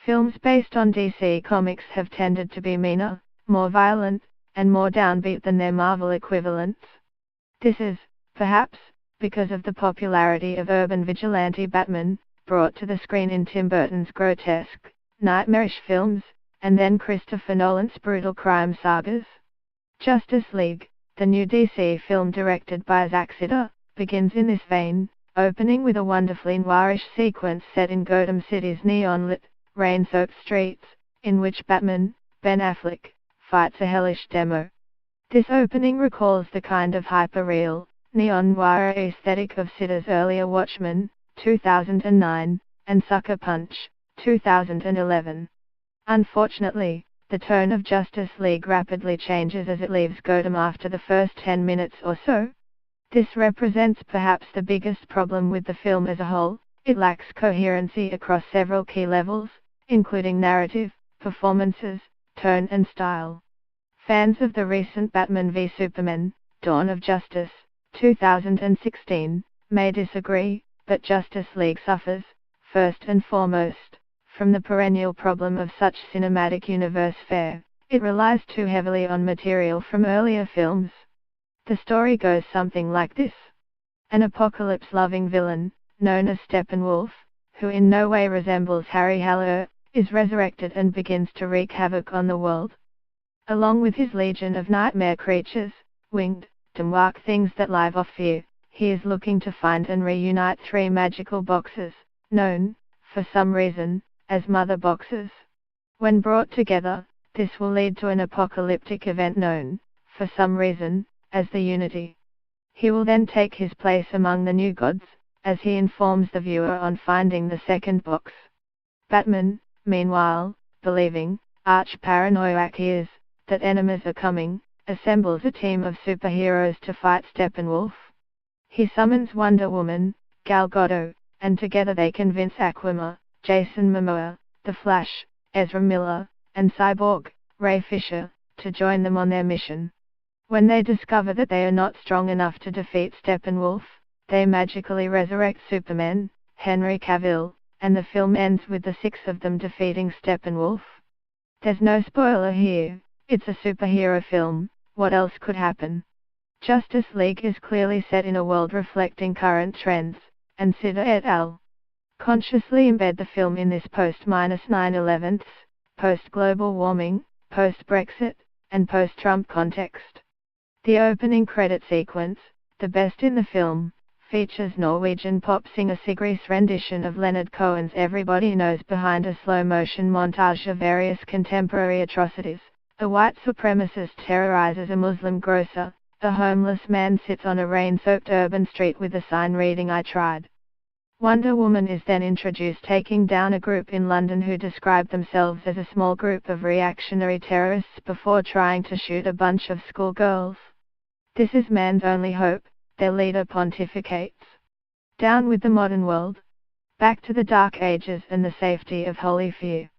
Films based on DC Comics have tended to be meaner, more violent, and more downbeat than their Marvel equivalents. This is, perhaps, because of the popularity of urban vigilante Batman, brought to the screen in Tim Burton's grotesque, nightmarish films, and then Christopher Nolan's brutal crime sagas. Justice League, the new DC film directed by Zack Snyder, begins in this vein, opening with a wonderfully noirish sequence set in Gotham City's neon-lit, rain-soaked streets, in which Batman, Ben Affleck, fights a hellish demo. This opening recalls the kind of hyper-real, neon-noir aesthetic of Snyder's earlier Watchmen, 2009, and Sucker Punch, 2011. Unfortunately, the tone of Justice League rapidly changes as it leaves Gotham after the first 10 minutes or so. This represents perhaps the biggest problem with the film as a whole. It lacks coherency across several key levels, including narrative, performances, tone and style. Fans of the recent Batman v Superman, Dawn of Justice, 2016, may disagree, but Justice League suffers, first and foremost, from the perennial problem of such cinematic universe fare. It relies too heavily on material from earlier films. The story goes something like this. An apocalypse-loving villain, known as Steppenwolf, who in no way resembles Harry Haller, is resurrected and begins to wreak havoc on the world. Along with his legion of nightmare creatures, winged, dark things that live off fear, he is looking to find and reunite 3 magical boxes, known, for some reason, as Mother Boxes. When brought together, this will lead to an apocalyptic event known, for some reason, as the Unity. He will then take his place among the new gods, as he informs the viewer on finding the second box. Batman, meanwhile, believing, arch-paranoiac he is, that enemies are coming, assembles a team of superheroes to fight Steppenwolf. He summons Wonder Woman, Gal Gadot, and together they convince Aquaman, Jason Momoa, The Flash, Ezra Miller, and Cyborg, Ray Fisher, to join them on their mission. When they discover that they are not strong enough to defeat Steppenwolf, they magically resurrect Superman, Henry Cavill, and the film ends with the 6 of them defeating Steppenwolf. There's no spoiler here, it's a superhero film, what else could happen? Justice League is clearly set in a world reflecting current trends, and Snyder et al. Consciously embed the film in this post-9/11, post-global warming, post-Brexit, and post-Trump context. The opening credit sequence, the best in the film, features Norwegian pop singer Sigrid's rendition of Leonard Cohen's Everybody Knows behind a slow-motion montage of various contemporary atrocities. A white supremacist terrorizes a Muslim grocer, a homeless man sits on a rain-soaked urban street with a sign reading "I tried." Wonder Woman is then introduced taking down a group in London who describe themselves as a small group of reactionary terrorists before trying to shoot a bunch of schoolgirls. This is man's only hope, their leader pontificates. Down with the modern world. Back to the Dark Ages and the safety of holy fear.